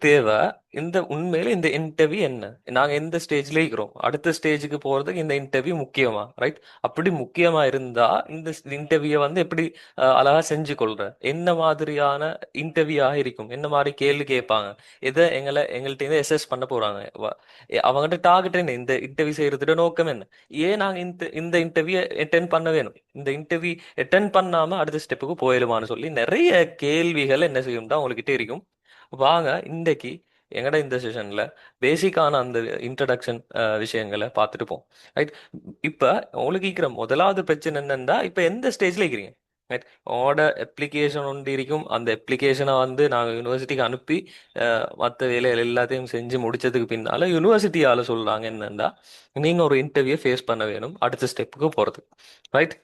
தேவை. இந்த உண்மையில இந்த இன்டர்வியூ என்ன, நாங்க எந்த ஸ்டேஜ்ல இருக்கிறோம், அடுத்த ஸ்டேஜுக்கு போறதுக்கு இந்த இன்டர்வியூ முக்கியமா, ரைட்? அப்படி முக்கியமா இருந்தா இந்த இன்டர்வியூ வந்து எப்படி அழகா செஞ்சு கொள்ற, என்ன மாதிரியான இன்டர்வியூ இருக்கும், என்ன மாதிரி கேள்வி கேட்பாங்க, எதை எங்கள்கிட்ட இருந்து எஸ்எஸ் பண்ண போறாங்க, அவங்ககிட்ட டார்கெட் என்ன, இந்த இன்டர்வியூ செய்யறதுட நோக்கம் என்ன, ஏன் நாங்க இந்த இன்டர்வியூ அட்டென்ட் பண்ண வேணும், இந்த இன்டர்வியூ அட்டென்ட் பண்ணாம அடுத்த ஸ்டெப்புக்கு போயிடுமான்னு சொல்லி நிறைய கேள்விகள் என்ன செய்யும்டா உங்ககிட்ட இருக்கும். வாங்க இன்றைக்கு எங்கட இந்த செஷன்ல பேசிக்கான அந்த இன்ட்ரடக்ஷன் விஷயங்களை பார்த்துட்டு போம், ரைட்? இப்ப உங்களுக்கு இருக்கிற முதலாவது பிரச்சனை என்னன்னா, இப்ப எந்த ஸ்டேஜ்ல இருக்கிறீங்க, ரைட்? உங்களோட அப்ளிகேஷன் ஒன்று இருக்கும், அந்த அப்ளிகேஷனை வந்து நாங்கள் யூனிவர்சிட்டிக்கு அனுப்பி மற்ற வேலைகள் எல்லாத்தையும் செஞ்சு முடிச்சதுக்கு பின்னால யூனிவர்சிட்டியால சொல்றாங்க என்னன்னா, நீங்க ஒரு இன்டர்வியூ ஃபேஸ் பண்ண வேணும் அடுத்த ஸ்டெப்புக்கு போறதுக்கு, ரைட்?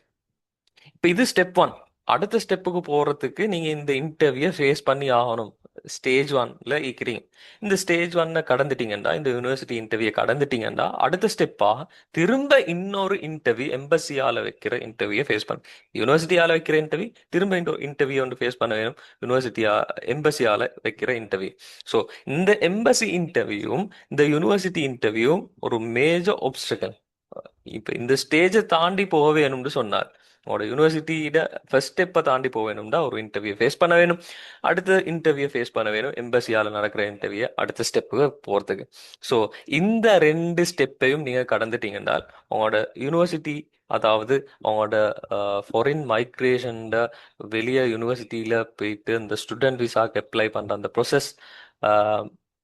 இப்ப இது ஸ்டெப் ஒன். அடுத்த ஸ்டெப்புக்கு போறதுக்கு நீங்க இந்த இன்டர்வியூ ஃபேஸ் பண்ணி ஆகணும். ஸ்டேஜ் ஒன்ல இருக்கிறீங்க. இந்த ஸ்டேஜ் ஒன்ன கடந்துட்டீங்கன்னா, இந்த யூனிவர்சிட்டி இன்டர்வியூ கடந்துட்டீங்கன்னா, அடுத்த ஸ்டெப்பா திரும்ப இன்னொரு இன்டர்வியூ எம்பசியால வைக்கிற இன்டர்வியூ ஃபேஸ் பண்ண, யூனிவர்சிட்டியால வைக்கிற இன்டர்வியூ திரும்ப இன்னொரு இன்டர்வியூ ஒன்று ஃபேஸ் பண்ண வேணும், யூனிவர்சிட்டியா எம்பசியால வைக்கிற இன்டர்வியூ. ஸோ இந்த எம்பசி இன்டர்வியூவும் இந்த யூனிவர்சிட்டி இன்டர்வியூவும் ஒரு மேஜர் ஒப்ஸ்டக்கல். இப்ப இந்த ஸ்டேஜை தாண்டி போக வேணும்னு சொன்னார், உங்களோட யூனிவர்சிட்டியிட ஃபர்ஸ்ட் ஸ்டெப்பை தாண்டி போக வேணும்னா ஒரு இன்டர்வியூ ஃபேஸ் பண்ண வேணும், அடுத்த இன்டர்வியூ ஃபேஸ் பண்ண வேணும், எம்பசியால நடக்கிற இன்டர்வியூ அடுத்த ஸ்டெப்புக்கு போறதுக்கு. ஸோ இந்த ரெண்டு ஸ்டெப்பையும் நீங்க கடந்துட்டீங்கன்னா உங்களோட யூனிவர்சிட்டி, அதாவது அவங்களோட ஃபாரின் மைக்ரேஷன் வெளியே யூனிவர்சிட்டியில போயிட்டு இந்த ஸ்டூடெண்ட் விசாக்கு அப்ளை பண்ற அந்த ப்ரொசஸ்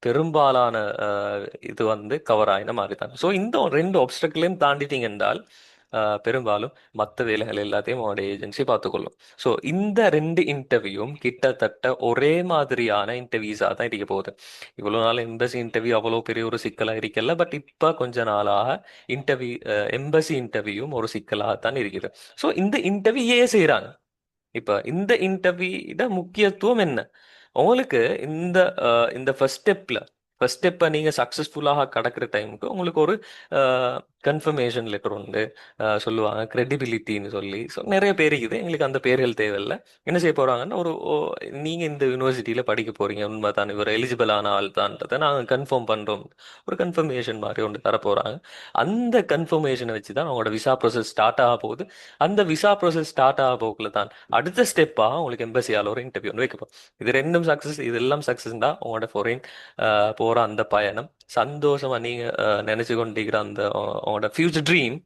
பெரும்பாலான இது வந்து கவர் ஆயின மாதிரி தான். ஸோ இந்த ரெண்டு ஆப்ஸ்டக்களையும் தாண்டிட்டீங்க என்றால் பெரும்பாலும் மற்ற வேலைகள் எல்லாத்தையும் அவனோட ஏஜென்சி பார்த்துக்கொள்ளும். ஸோ இந்த ரெண்டு இன்டர்வியூவும் கிட்டத்தட்ட ஒரே மாதிரியான இன்டர்வியூஸாக தான் இருக்க போகுது. இவ்வளோ நாள் எம்பசி இன்டர்வியூ அவ்வளோ பெரிய ஒரு சிக்கலாக இருக்கல, பட் இப்போ கொஞ்ச நாளாக இன்டர்வியூ எம்பசி இன்டர்வியூவும் ஒரு சிக்கலாக தான் இருக்குது. ஸோ இந்த இன்டர்வியூ ஏன் செய்கிறாங்க, இப்ப இந்த இன்டர்வியூட முக்கியத்துவம் என்ன, உங்களுக்கு இந்த இந்த ஃபர்ஸ்ட் ஸ்டெப்பை நீங்க சக்சஸ்ஃபுல்லாக கடக்கிற டைமுக்கு உங்களுக்கு ஒரு கன்ஃபர்மேஷன் லெட்டர் உண்டு, சொல்லுவாங்க கிரெடிபிலிட்டின்னு சொல்லி. ஸோ நிறைய பேர் இருக்குது, எங்களுக்கு அந்த பேர்கள் தேவையில்லை. என்ன செய்ய போறாங்கன்னா, நீங்க இந்த யூனிவர்சிட்டியில படிக்க போறீங்க, உண்மைதான், இவர் எலிஜிபிள் ஆன ஆள் தான்றதை நாங்கள் கன்ஃபார்ம் பண்றோம், ஒரு கன்ஃபர்மேஷன் மாதிரி ஒன்று தர போறாங்க. அந்த கன்ஃபர்மேஷனை வச்சு தான் அவங்களோட விசா ப்ரோசஸ் ஸ்டார்ட் ஆக போகுது. அந்த விசா ப்ரோசஸ் ஸ்டார்ட் ஆக போக்குல தான் அடுத்த ஸ்டெப்பா உங்களுக்கு எம்பசியால ஒரு இன்டர்வியூ ஒன்று வைக்கப்போம். இது ரெண்டும் சக்சஸ், இதெல்லாம் சக்சஸ் தான் உங்களோட ஃபாரின் போற அந்த பயணம் சந்தோஷமா நீங்க நினைச்சு கொண்டிருக்கிற அந்த உங்களோட ஃபியூச்சர் ட்ரீம்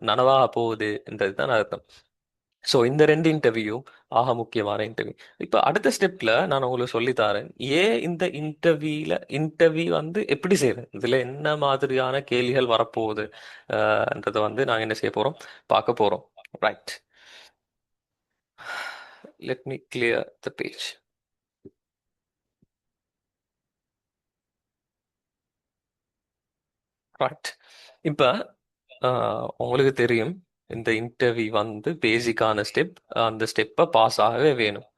நனவாக போகுதுன்றது தான் அர்த்தம். ஸோ இந்த ரெண்டு இன்டர்வியூ ஆக முக்கியமான இன்டர்வியூ. இப்போ அடுத்த ஸ்டெப்ல நான் உங்களுக்கு சொல்லி தரேன், ஏன் இந்த இன்டர்வியூ வந்து எப்படி செய்யறது, இதுல என்ன மாதிரியான கேள்விகள் வரப்போகுதுன்றதை வந்து நாங்கள் என்ன செய்ய போறோம், பார்க்க போறோம், right? Let me clear the page. Right. இப்ப உங்களுக்கு தெரியும், இந்த இன்டர்வியூ வந்து பேசிக்கான ஸ்டெப், அந்த ஸ்டெப்பை பாஸ் ஆகவே வேணும்.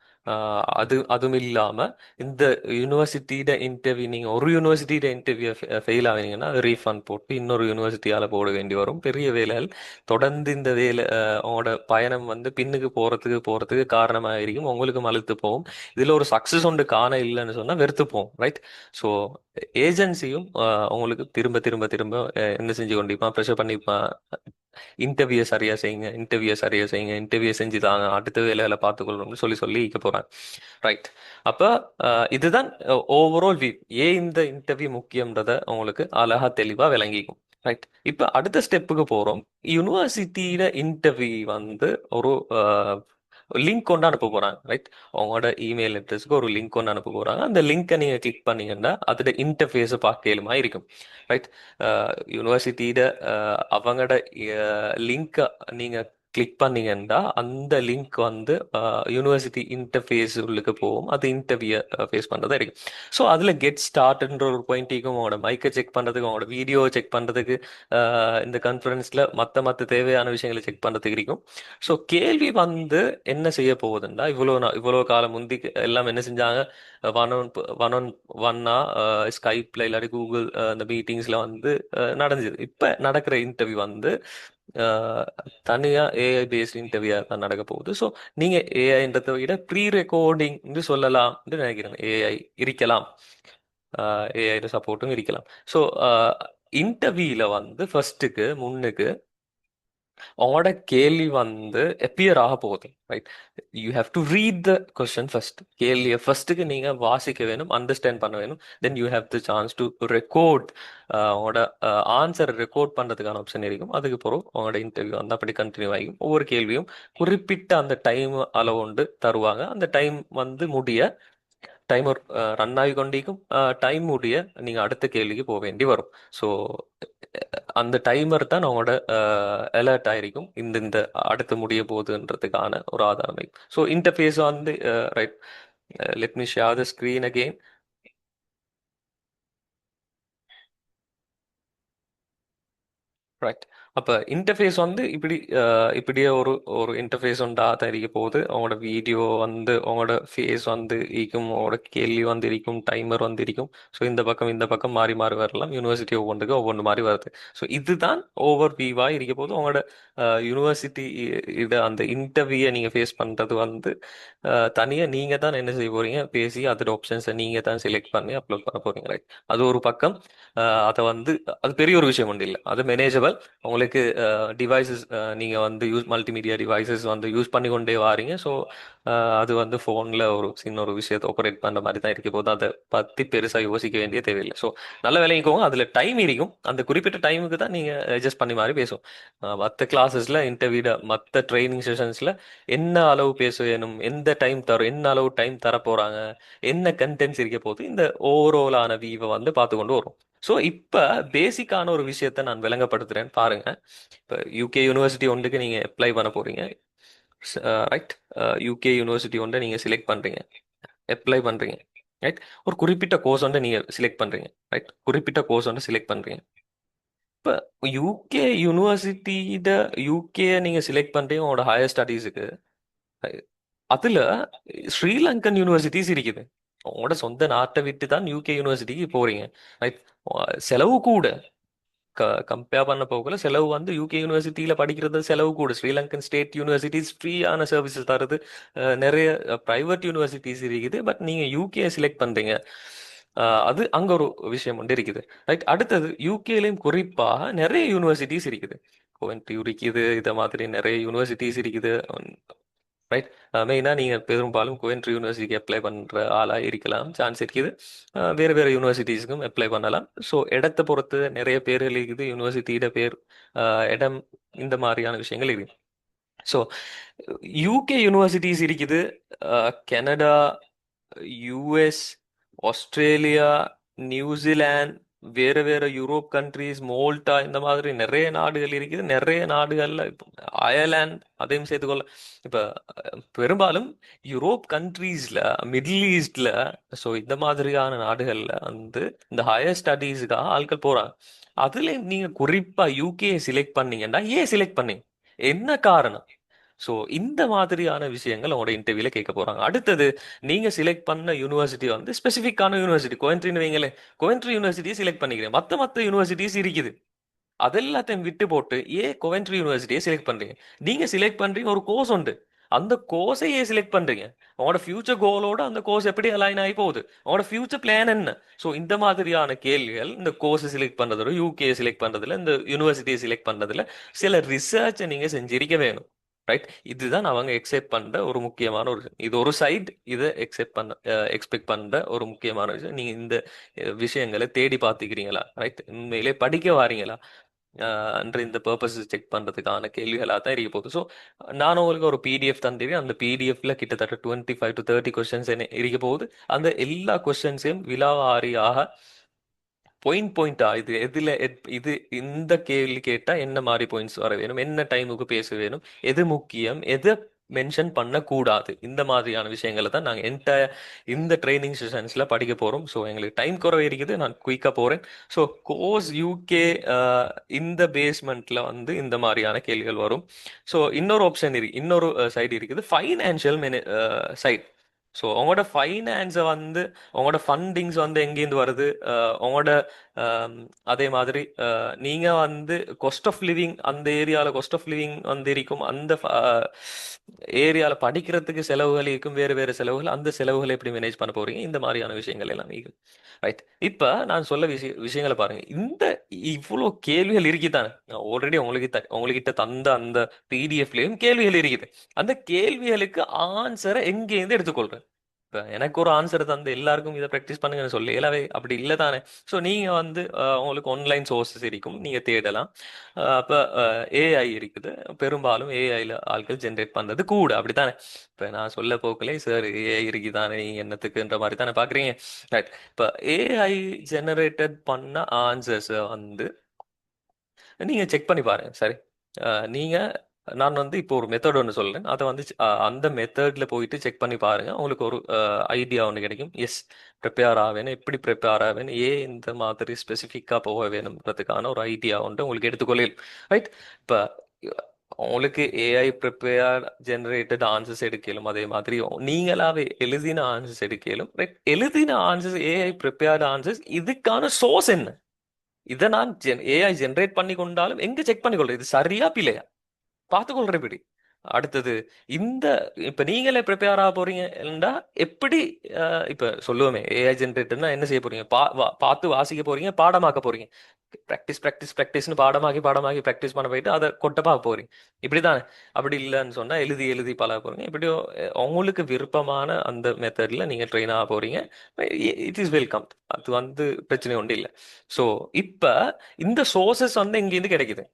அதுவும் இல்லாம இந்த யூனிவர்சிட்டியோட இன்டர்வியூ, நீங்க ஒரு யூனிவர்சிட்டியோட இன்டர்வியூ ஃபெயில் ஆவீங்கன்னா ரீஃபண்ட் போட்டு இன்னொரு யூனிவர்சிட்டியால போட வேண்டி வரும், பெரிய வேலைகள். தொடர்ந்து இந்த வேலை உங்களோட பயணம் வந்து பின்னுக்கு போறதுக்கு காரணமாக இருக்கும், உங்களுக்கு அழுத்து போகும். இதுல ஒரு சக்சஸ் ஒன்று காண இல்லைன்னு சொன்னா வெறுத்து போகும், ரைட்? ஸோ ஏஜென்சியும் உங்களுக்கு திரும்ப திரும்ப திரும்ப என்ன செஞ்சு கொண்டிருப்பான், ப்ரெஷர் பண்ணிப்பான், இன்டர்வியூ சரியா செய்யுங்க, இன்டர்வியூ செஞ்சு தாங்க, அடுத்த வேலையில பார்த்துக்கொள்ளணும்னு சொல்லி சொல்லி இருக்க போறாங்க, ரைட்? அப்ப இதுதான் ஓவரால் வியூ, ஏன் இந்த இன்டர்வியூ முக்கியம்ன்றத உங்களுக்கு அழகா தெளிவா விளங்கிக்கும், ரைட்? இப்ப அடுத்த ஸ்டெப்புக்கு போறோம். யூனிவர்சிட்டியில இன்டர்வியூ வந்து ஒரு லிங்க் கொண்டு அனுப்ப போறாங்க, ரைட்? உங்களோட இமெயில் அட்ரஸ்க்கு ஒரு லிங்க் கொண்டு அனுப்ப போறாங்க. அந்த லிங்கை நீங்க கிளிக் பண்ணீங்கன்னா அதோட இன்டர்ஃபேஸ் பார்க்கலுமா இருக்கும், ரைட்? யூனிவர்சிட்டியிட அவங்களோட லிங்கை நீங்க கிளிக் பண்ணீங்கன்னா அந்த லிங்க் வந்து யூனிவர்சிட்டி இன்டர்ஃபேஸ் உள்ளுக்கு போகும், அது இன்டர்வியூ ஃபேஸ் பண்றதா இருக்கும். ஸோ அதுல கெட் ஸ்டார்ட்ன்ற ஒரு பாயிண்ட்டிக்கும், உங்களோட மைக்கை செக் பண்றதுக்கு, உங்களோட வீடியோ செக் பண்றதுக்கு, இந்த கான்ஃபரன்ஸ்ல மற்ற தேவையான விஷயங்களை செக் பண்றதுக்கு இருக்கும். ஸோ கேள்வி வந்து என்ன செய்ய போகுதுன்னா, இவ்வளோ காலம் முந்தி எல்லாம் என்ன செஞ்சாங்க, ஒன் ஒன் ஒன் ஒன் ஒன்னா ஸ்கைப்ல இல்லாட்டி கூகுள் அந்த மீட்டிங்ஸ்ல வந்து நடந்துது. இப்ப நடக்கிற இன்டர்வியூ வந்து அஹ், தனியா ஏஐ பேஸ்ட் இன்டர்வியூ தான் நடக்க போகுது. ஸோ நீங்க ஏஐன்றதை விட ப்ரீ ரெக்கார்டிங் சொல்லலாம் நினைக்கிறேன். ஏஐ இருக்கலாம், ஏஐ சப்போர்ட்டும் இருக்கலாம். ஸோ இன்டர்வியூல ஃபர்ஸ்ட்டுக்கு முன்னுக்கு உங்களோட கேள்வி appear ஆக போகுது, right? You have to read the question first. கேள்வியை ஃபர்ஸ்ட்டுக்கு நீங்க வாசிக்க வேணும், அண்டர்ஸ்டாண்ட் பண்ண வேணும். Then you have the chance to record. உங்களோட ஆன்சர் ரெக்கார்ட் பண்றதுக்கான ஆப்ஷன் இருக்கும். அதுக்கு பிறகு உங்களோட இன்டர்வியூ அப்படி கண்டினியூ ஆகும். ஒவ்வொரு கேள்வியும் குறிப்பிட்ட அந்த டைம் அளவுண்டு தருவாங்க. அந்த டைம் முடிய டைமர் ரன் ஆகி கொண்டிருக்கும். டைம் முடிய நீங்க அடுத்த கேள்விக்கு போக வேண்டி வரும். ஸோ அந்த டைமர் தான் அவங்களோட அலர்ட் ஆயிருக்கும், இந்த இந்த அடுத்து முடிய போகுதுன்றதுக்கான ஒரு ஆதாரம். So interface right. Let me share the screen again. Right. அப்ப இன்டர்ஃபேஸ் இப்படியே ஒரு ஒரு இன்டர்ஃபேஸ் உண்டா இருக்க போகுது. அவங்களோட வீடியோ அவங்களோட ஃபேஸ் இருக்கும், அவங்களோட கேள்வி இருக்கும், டைமர் இருக்கும். ஸோ இந்த பக்கம் மாறி மாறி வரலாம். யூனிவர்சிட்டி ஒவ்வொன்றுக்கு ஒவ்வொன்று மாறி வருது. ஸோ இதுதான் ஓவர் வியூவா இருக்க போது. அவங்களோட யூனிவர்சிட்டி இத அந்த இன்டர்வியூ நீங்க ஃபேஸ் பண்றது தனியா நீங்க தான் என்ன செய்ய போறீங்க, பேசி அதோட ஆப்ஷன்ஸை நீங்க தான் செலக்ட் பண்ணி அப்லோட் பண்ண போறீங்க, ரைட்? அது ஒரு பக்கம். அதை அது பெரிய ஒரு விஷயம் ஒன்றும் இல்லை, அது மேனேஜபிள். உங்களுக்கு டிவைசஸ் நீங்க யூஸ் மல்டிமீடியா டிவைசஸ் யூஸ் பண்ணி கொண்டே வாரீங்க. ஸோ அது ஃபோனில் ஒரு சின்ன ஒரு விஷயத்தை ஆப்ரேட் பண்ணுற மாதிரி தான் இருக்க போது. அதை பற்றி பெருசாக யோசிக்க வேண்டிய தேவையில்லை. ஸோ நல்ல விளங்கிக்கோங்க, அதில் டைம் இருக்கும். அந்த குறிப்பிட்ட டைமுக்கு தான் நீங்கள் அட்ஜஸ்ட் பண்ணி மாதிரி பேசும். மற்ற கிளாஸஸில் இன்டர்வியூட மற்ற ட்ரைனிங் செஷன்ஸில் என்ன அளவு பேச வேணும், எந்த டைம் தரும், என்ன அளவு டைம் தர போகிறாங்க, என்ன கண்டென்ட்ஸ் இருக்க போது, இந்த ஓவராலான வியூவை பார்த்து கொண்டு வரும். ஸோ இப்போ பேசிக்கான ஒரு விஷயத்த நான் விளங்கப்படுத்துறேன் பாருங்க. இப்போ யூகே யூனிவர்சிட்டி ஒன்றுக்கு நீங்க அப்ளை பண்ண போறீங்க, ரைட்? யூகே யூனிவர்சிட்டி ஒன்றை நீங்க செலக்ட் பண்றீங்க, அப்ளை பண்றீங்க, ரைட்? ஒரு குறிப்பிட்ட கோர்ஸ் ஒன்றை நீங்க செலக்ட் பண்றீங்க, ரைட்? குறிப்பிட்ட கோர்ஸ் ஒன்றை செலக்ட் பண்றீங்க. இப்போ யூகே யூனிவர்சிட்டியிட யூகே நீங்க செலக்ட் பண்றீங்க உங்களோட ஹையர் ஸ்டடீஸுக்கு. அதுல ஸ்ரீலங்கன் யூனிவர்சிட்டிஸ் இருக்குது. உங்களோட சொந்த நாட்டை விட்டு தான் யூகே யூனிவர்சிட்டிக்கு போறீங்க, ரைட்? செலவு கூட. கம்பேர் பண்ண போகல செலவு யூகே யூனிவர்சிட்டியில படிக்கிறது செலவு கூட. ஸ்ரீலங்கன் ஸ்டேட் யூனிவர்சிட்டிஸ் ஃப்ரீயான சர்வீசஸ் தருது. நிறைய பிரைவேட் யூனிவர்சிட்டிஸ் இருக்குது. பட் நீங்க யூகே செலக்ட் பண்றீங்க, அது அங்க ஒரு விஷயம் இருக்குது, ரைட்? அடுத்தது யூகேலையும் குறிப்பாக நிறைய யூனிவர்சிட்டிஸ் இருக்குது. கோவென்ட்ரி இருக்குது, இத மாதிரி நிறைய யூனிவர்சிட்டிஸ் இருக்குது, ரைட்? மெயினாக நீங்கள் பெரும்பாலும் கோயன்ட்ரி யூனிவர்சிட்டிக்கு அப்ளை பண்ணுற ஆளாக இருக்கலாம், சான்ஸ் இருக்குது. வேறு வேறு யூனிவர்சிட்டிஸுக்கும் அப்ளை பண்ணலாம். ஸோ இடத்தை பொறுத்து நிறைய பேர்கள் இருக்குது, யூனிவர்சிட்டியோட பேர், இடம், இந்த மாதிரியான விஷயங்கள் இருக்குது. ஸோ யூகே யூனிவர்சிட்டிஸ் இருக்குது, கனடா, யூஎஸ், ஆஸ்திரேலியா, நியூசிலாந்து, வேற வேற யூரோப் கண்ட்ரீஸ், மோல்டா, இந்த மாதிரி நிறைய நாடுகள் இருக்குது. நிறைய நாடுகள்ல இப்போ அயர்லாந்து அதையும் சேர்த்துக்கொள்ள. இப்ப பெரும்பாலும் யூரோப் கண்ட்ரீஸ்ல, மிடில் ஈஸ்ட்ல, ஸோ இந்த மாதிரியான நாடுகள்ல இந்த ஹையர் ஸ்டடீஸுக்காக ஆட்கள் போறாங்க. அதுல நீங்க குறிப்பா யூகே செலக்ட் பண்ணீங்கன்னா ஏன் செலக்ட் பண்ணீங்க, என்ன காரணம்? ஸோ இந்த மாதிரியான விஷயங்கள் உங்களோட இன்டர்வியூல கேட்க போறாங்க. அடுத்தது, நீங்க செலக்ட் பண்ண யூனிவர்சிட்டி ஸ்பெசிஃபிக்கான யூனிவர்சிட்டி. கோயன்ட்ரின்னு வைங்களேன், கோயன்ட்ரி யூனிவர்சிட்டியை செலக்ட் பண்ணிக்கிறேன். மத்த யூனிவர்சிட்டிஸ் இருக்குது, அதெல்லாத்தையும் விட்டு போட்டு ஏன் கோவென்ட்ரி யூனிவர்சிட்டியை செலக்ட் பண்றீங்க? நீங்க செலக்ட் பண்றீங்க ஒரு கோர்ஸ் உண்டு, அந்த கோர்ஸை ஏன் செலக்ட் பண்றீங்க? உங்களோட ஃபியூச்சர் கோலோட அந்த கோர்ஸ் எப்படி அலைன் ஆகி போகுது? உங்களோட ஃபியூச்சர் பிளான் என்ன? ஸோ இந்த மாதிரியான கேள்விகள் இந்த கோர்ஸை செலக்ட் பண்றதோட யூகே செலக்ட் பண்றதுல, இந்த யூனிவர்சிட்டியை செலக்ட் பண்றதுல சில ரிசர்ச்சை நீங்க செஞ்சிருக்க வேணும், ரைட்? இதுதான் அவங்க எக்ஸெப்ட் பண்ற ஒரு முக்கியமான ஒரு விஷயம். இது ஒரு சைடு, இதை எக்ஸ்பெக்ட் பண்ற ஒரு முக்கியமான விஷயம். நீங்க இந்த விஷயங்களை தேடி பார்த்துக்கிறீங்களா, ரைட்? உண்மையிலே படிக்க வாரீங்களா என்ற இந்த பர்பஸ் செக் பண்றதுக்கான கேள்விகளாக தான் இருக்க போகுது. ஸோ நான் உங்களுக்கு ஒரு பிடிஎஃப் தந்துடுவேன். அந்த பிடிஎஃப்ல கிட்டத்தட்ட 25 to 30 கொஸ்டின்ஸ் என்ன இருக்க போகுது. அந்த எல்லா கொஸ்டின்ஸையும் விலாவாரியாக பாயிண்டா இது இது இந்த கேள்வி கேட்டா என்ன மாதிரி பாயிண்ட்ஸ் வர வேணும், என்ன டைமுக்கு பேச வேணும், எது முக்கியம், எது மென்ஷன் பண்ணக்கூடாது, இந்த மாதிரியான விஷயங்களை தான் நாங்கள் இந்த ட்ரைனிங் செஷன்ஸ்ல படிக்க போறோம். ஸோ எங்களுக்கு டைம் குறைவு இருக்குது, நான் குயிக்கா போறேன். ஸோ கோர்ஸ் யூகே இந்த பேஸ்மெண்ட்ல இந்த மாதிரியான கேள்விகள் வரும். ஸோ இன்னொரு ஆப்ஷன் இருக்கு, இன்னொரு சைடு இருக்குது, ஃபைனான்சியல் சைட். ஸோ உங்களோட ஃபைனான்ஸை வந்து உங்களோட ஃபண்டிங்ஸ் வந்து எங்கேருந்து வருது, உங்களோட ஆம், அதே மாதிரி நீங்க வந்து காஸ்ட் ஆஃப் லிவிங், அந்த ஏரியால காஸ்ட் ஆஃப் லிவிங் வந்து இருக்கும், அந்த ஏரியால படிக்கிறதுக்கு செலவுகள் இருக்கும், வேறு வேறு செலவுகள், அந்த செலவுகளை எப்படி மேனேஜ் பண்ண போறீங்க, இந்த மாதிரியான விஷயங்கள் எல்லாம் இருக்கும். ரைட். இப்ப நான் சொல்ல விஷயங்களை பாருங்க. இந்த இவ்வளோ கேள்விகள் இருக்குதானே, ஆல்ரெடி உங்ககிட்ட தந்த அந்த பிடிஎஃப்லயும் கேள்விகள் இருக்குது. அந்த கேள்விகளுக்கு ஆன்சரை எங்கேருந்து எடுத்துக்கொள்றேன். இப்ப எனக்கு ஒரு ஆன்சர் தந்து எல்லாருக்கும் இதை ப்ராக்டிஸ் பண்ணுங்கன்னு சொல்லி எல்லாவே அப்படி இல்லை தானே. ஸோ நீங்க வந்து உங்களுக்கு ஆன்லைன் சோர்சஸ் இருக்கும், நீங்க தேடலாம். அப்ப ஏஐ இருக்குது, பெரும்பாலும் ஏஐல ஆட்கள் ஜென்ரேட் பண்றது கூட அப்படித்தானே. இப்ப நான் சொல்ல போக்கலே சார் ஏஐ இருக்குதானே, நீங்க என்னத்துக்குன்ற மாதிரி தானே பாக்குறீங்க. ரைட். இப்ப ஏஐ ஜெனரேட்டட் பண்ண ஆன்சர்ஸ் வந்து நீங்க செக் பண்ணி பாருங்க. சரி. நீங்க நான் வந்து இப்போ ஒரு மெத்தட் ஒன்று சொல்றேன், அதை வந்து அந்த மெத்தட்ல போயிட்டு செக் பண்ணி பாருங்க. உங்களுக்கு ஒரு ஐடியா ஒன்று கிடைக்கும். எஸ், ப்ரிப்பேர் ஆவேணும், எப்படி ப்ரிப்பேர் ஆவேணும், ஏன் இந்த மாதிரி ஸ்பெசிஃபிக்காக போக வேணும்ன்றதுக்கான ஒரு ஐடியா ஒன்று உங்களுக்கு எடுத்துக்கொள்ளும். ரைட். இப்போ உங்களுக்கு ஏஐ ப்ரிப்பேர் ஜெனரேட்டட் ஆன்சர்ஸ் எடுக்கலும், அதே மாதிரி நீங்களாவே எழுதின ஆன்சர்ஸ் எடுக்கலும். ரைட். எழுதின ஆன்சர்ஸ், ஏஐ ப்ரிப்பேர்ட் ஆன்சர்ஸ், இதுக்கான சோர்ஸ் என்ன, இதை நான் ஏஐ ஜென்ரேட் பண்ணி கொண்டாலும் எங்க செக் பண்ணி கொள்றேன், இது சரியா பிழையா பார்த்துக்கொள்றேன் இப்படி. அடுத்தது, இந்த இப்ப நீங்களே ப்ரிப்பேர் ஆக போறீங்கன்னா எப்படி, இப்ப சொல்லுவோமே ஏஐ ஜென்ரேட்டர்னா என்ன செய்ய போறீங்க, பார்த்து வாசிக்க போறீங்க, பாடமாக்க போறீங்க. ப்ராக்டிஸ் ப்ராக்டிஸ் ப்ராக்டிஸ்னு பாடமாக்கி பாடமாக்கி ப்ராக்டிஸ் பண்ண போயிட்டு அதை கொட்ட பார்க்க போறீங்க. இப்படிதானே. அப்படி இல்லைன்னு சொன்னா எழுதி எழுதி பழக போறீங்க. இப்படியோ உங்களுக்கு விருப்பமான அந்த மெத்தட்ல நீங்க ட்ரெயின் ஆக போறீங்க. It is welcome. அது வந்து பிரச்சனை ஒன்றும் இல்லை. ஸோ இப்ப இந்த சோர்சஸ் வந்து இங்கேருந்து கிடைக்குது.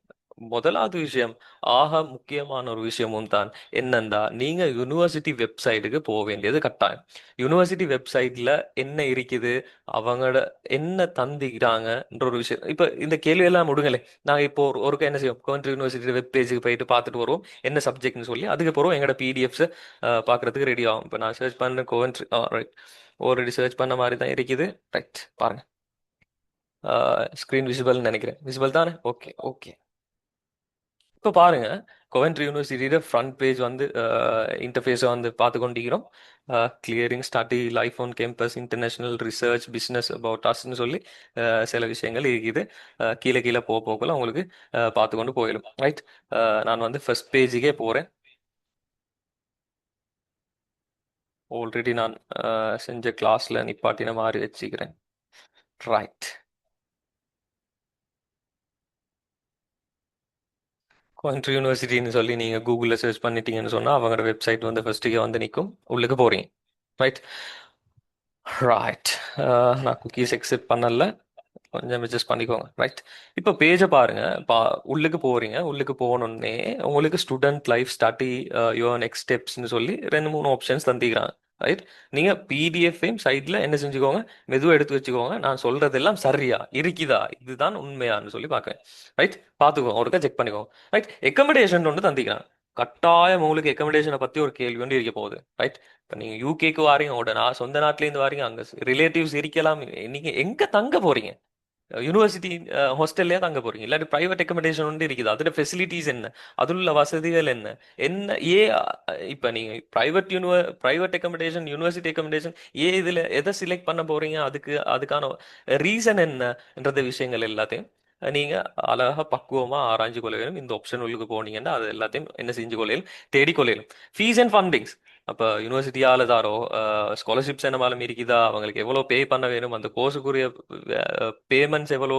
முதலாவது விஷயம், ஆக முக்கியமான ஒரு விஷயமும் தான் என்னன்னா, நீங்க யூனிவர்சிட்டி வெப்சைட்டுக்கு போக வேண்டியது கட்டாயம். யூனிவர்சிட்டி வெப்சைட்ல என்ன இருக்குது, அவங்களோட என்ன தந்திக்கிறாங்கன்ற ஒரு விஷயம். இப்ப இந்த கேள்வி எல்லாம் முடுங்கலே, நாங்க இப்போ ஒருக்கா என்ன செய்வோம், கோயம்புத்தூர் யூனிவர்சிட்டி வெப் பேஜுக்கு போயிட்டு பார்த்துட்டு வருவோம் என்ன சப்ஜெக்ட்னு சொல்லி. அதுக்கு போறோம் எங்களோட பிடிஎஃப்ஸ் பார்க்கறதுக்கு ரெடி ஆகும். இப்போ நான் சர்ச் பண்ண கோவன்ட்ரி, ரைட், ஆல்ரெடி சர்ச் பண்ண மாதிரி தான் இருக்குது. ரைட், பாருங்க. ஸ்க்ரீன் விசிபிள்னு நினைக்கிறேன், விசிபிள் தானே. Okay okay. இப்போ பாருங்க, கோவென்ட்ரி யூனிவர்சிட்டியோட ஃப்ரண்ட் பேஜ் வந்து இன்டர்ஃபேஸை வந்து பார்த்து கொண்டிருக்கிறோம். Clearing study life on campus, international research, business about அஸ்ன்னு சொல்லி சில விஷயங்கள் இருக்குது. கீழே கீழே போக போகல உங்களுக்கு பார்த்து கொண்டு போயிடும். ரைட். நான் வந்து ஃபர்ஸ்ட் பேஜுக்கே போகிறேன். ஆல்ரெடி நான் செஞ்ச கிளாஸில் நிப்பாட்டின மாதிரி வச்சுக்கிறேன். ரைட். கோயம்புத்தூர் யூனிவர்சிட்டின்னு சொல்லி நீங்கள் கூகுளில் சர்ச் பண்ணிட்டீங்கன்னு சொன்னால் அவங்களோட வெப்சைட் வந்து ஃபர்ஸ்ட்டுக்கே வந்து நிற்கும். உள்ளுக்கு போகிறீங்க. ரைட். ரைட். நான் குக்கீஸ் எக்ஸிட் பண்ணல, கொஞ்சம் அட்ஜஸ்ட் பண்ணிக்கோங்க. ரைட். இப்போ பேஜை பாருங்க. உள்ளுக்கு போறீங்க. உள்ளுக்கு போனோடனே உங்களுக்கு student life study your next ஸ்டெப்ஸ்னு சொல்லி ரெண்டு மூணு ஆப்ஷன்ஸ் தந்திக்கிறாங்க. ரைட். நீங்க பிடிஎஃப்ஐயும் சைட்ல என்ன செஞ்சுக்கோங்க, மெதுவாக எடுத்து வச்சுக்கோங்க. நான் சொல்றதெல்லாம் சரியா இருக்குதா, இதுதான் உண்மையான்னு சொல்லி பார்க்குறேன். ரைட். பார்த்துக்கோங்க, ஒருக்கா செக் பண்ணிக்கோங்க. ரைட். எக்கமடேஷன் ஒன்று தந்திக்கிறாங்க. கட்டாயம் உங்களுக்கு எக்கமடேஷனை பத்தி ஒரு கேள்வி ஒன்று இருக்க போகுது. ரைட். இப்போ நீங்க யூகேக்கு வாரீங்க, உங்களோட நான் சொந்த நாட்டிலேருந்து வாரீங்க, அங்க ரிலேட்டிவ்ஸ் இருக்கலாம். நீங்க எங்க தங்க போறீங்க, யூனிவர்சிட்டி ஹாஸ்டல்லே தங்க போறீங்க, இல்லாட்டி பிரைவேட் அக்கமடேஷன் ஒன்று இருக்குது, அதோட ஃபெசிலிட்டிஸ் என்ன, அதில் உள்ள வசதிகள் என்ன, என்ன இப்போ நீங்க பிரைவேட் அக்கமடேஷன், யூனிவர்சிட்டி அக்கமடேஷன், இதுல எதை செலக்ட் பண்ண போறீங்க, அதுக்கான ரீசன் என்னன்ற விஷயங்கள் எல்லாத்தையும் நீங்க அழகா பக்குவமா ஆராய்ஞ்சு கொள்ள வேணும். இந்த ஆப்ஷன் உள்ளுக்கு போனீங்கன்னா அது எல்லாத்தையும் என்ன செஞ்சு கொள்ளையிலும், தேடிக்கொள்ளையிலும். ஃபீஸ் அண்ட் ஃபண்டிங்ஸ், அப்போ யூனிவர்சிட்டியால தாரோ ஸ்காலர்ஷிப்ஸ் என்ன மேலும் இருக்குதா, அவங்களுக்கு எவ்வளோ பே பண்ண வேணும், அந்த கோர்ஸுக்குரிய பேமெண்ட்ஸ் எவ்வளோ,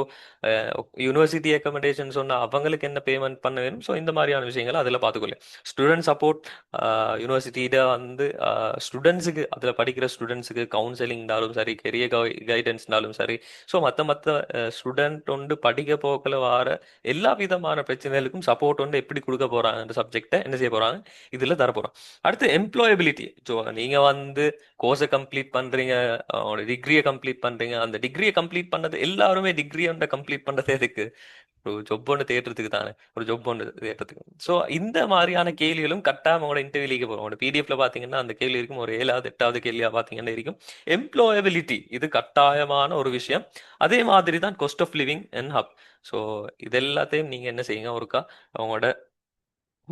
யூனிவர்சிட்டி அக்கமடேஷன் சொன்னால் அவங்களுக்கு என்ன பேமெண்ட் பண்ண வேணும். ஸோ இந்த மாதிரியான விஷயங்கள் அதில் பார்த்துக்கொள்ள. ஸ்டூடெண்ட் சப்போர்ட், யூனிவர்சிட்டியிட வந்து ஸ்டூடெண்ட்ஸுக்கு, அதில் படிக்கிற ஸ்டூடெண்ட்ஸுக்கு கவுன்சிலிங்னாலும் சரி, கெரியர் கைடன்ஸ்னாலும் சரி, ஸோ மற்ற ஸ்டூடெண்ட் ஒன்று படிக்க போக்கில் வர எல்லா விதமான பிரச்சனைகளுக்கும் சப்போர்ட் வந்து எப்படி கொடுக்க போறாங்க, அந்த சப்ஜெக்டை என்ன செய்ய போறாங்க, இதுல தர போறோம். அடுத்து எம்ப்ளாயபிலிட்டி. ஸோ நீங்க வந்து கோர்ஸை கம்ப்ளீட் பண்றீங்க, டிகிரியை கம்ப்ளீட் பண்றீங்க, அந்த டிகிரியை கம்ப்ளீட் பண்ணது எல்லாருமே டிகிரி ஒன்றை கம்ப்ளீட் பண்ணது எதுக்கு, ஒரு ஜொப் ஒன்று தேடுறதுக்கு தானே, ஒரு ஜொப் ஒன்று தேடுறதுக்கு. ஸோ இந்த மாதிரியான கேள்விகளும் கட்டாயம் உங்களோட இன்டர்வியூக்கு போகிறோம். உங்களோட பிடிஎஃப்ல பார்த்தீங்கன்னா அந்த கேள்வி இருக்கும், ஒரு 7வது 8வது கேள்வியாக பார்த்தீங்கன்னா இருக்கும். எம்ப்ளாயபிலிட்டி இது கட்டாயமான ஒரு விஷயம். அதே மாதிரி தான் cost of living and hub. So இது எல்லாத்தையும் நீங்க என்ன செய்யுங்க, ஒருக்கா உங்களோட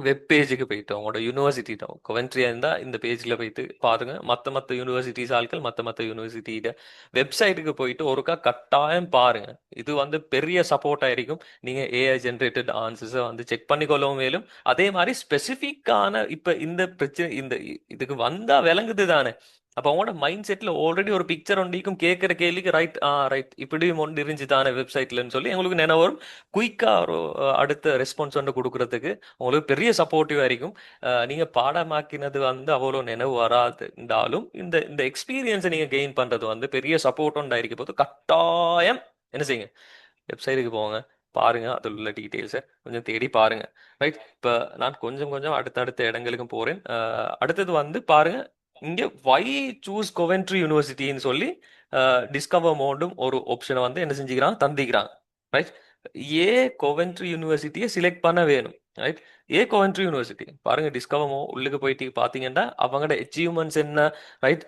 வெப் பேஜுக்கு போயிட்டு உங்களோட யூனிவர்சிட்டி தான் கொவென்ட்ரியா இருந்தா இந்த பேஜ்ல போயிட்டு பாருங்க. மத்த யூனிவர்சிட்டிஸ் ஆட்கள் மத்த யூனிவர்சிட்டியோட வெப்சைட்டுக்கு போயிட்டு ஒருக்கா கட்டாயம் பாருங்க. இது வந்து பெரிய சப்போர்ட் ஆയിരിக்கும். நீங்க ஏஐ ஜென்ரேட்டட் ஆன்சர்ஸை வந்து செக் பண்ணிக்கொள்ளவும் மேலும். அதே மாதிரி ஸ்பெசிஃபிக்கான இப்ப இந்த பிரச்சனை இதுக்கு வந்தா விளங்குது தானே. அப்ப உங்களோட மைண்ட் செட்ல ஆல்ரெடி ஒரு பிக்சர் ஒன்றிக்கும் கேட்கிற கேள்விக்கு ரைட் ரைட் இப்படியும் ஒன்று இருந்துச்சு தானே வெப்சைட்லன்னு சொல்லி உங்களுக்கு நினைவு வரும். குயிக்கா ஒரு அடுத்த ரெஸ்பான்ஸ் ஒன்று கொடுக்கறதுக்கு உங்களுக்கு பெரிய சப்போர்ட்டிவா இருக்கும். நீங்க பாடமாக்கினது வந்து அவ்வளோ நினைவு வராதுன்றாலும் இந்த இந்த எக்ஸ்பீரியன்ஸை நீங்க கெயின் பண்றது வந்து பெரிய சப்போர்ட் உண்டாயிருக்க போது கட்டாயம் என்ன செய்யுங்க, வெப்சைட்டுக்கு போங்க, பாருங்க, அதில் உள்ள டீட்டெயில்ஸை கொஞ்சம் தேடி பாருங்க. ரைட். இப்போ நான் கொஞ்சம் கொஞ்சம் அடுத்தடுத்த இடங்களுக்கும் போறேன். அடுத்தது வந்து பாருங்க, இங்க வை சூஸ் கொவென்ட்ரி யூனிவர்சிட்டின்னு சொல்லி டிஸ்கவர் மோடும் ஒரு ஆப்ஷனை வந்து என்ன செஞ்சுக்கிறாங்க, தந்திக்கிறாங்க. ரைட். ஏ கொவென்ட்ரி யூனிவர்சிட்டியை சிலக்ட் பண்ண வேணும். ரைட். ஏ கொவென்ட்ரி யூனிவர்சிட்டி பாருங்க, டிஸ்கவர் மோ உள்ளுக்கு போயிட்டு பார்த்தீங்கன்னா அவங்களோட அச்சீவ்மெண்ட்ஸ் என்ன. ரைட்.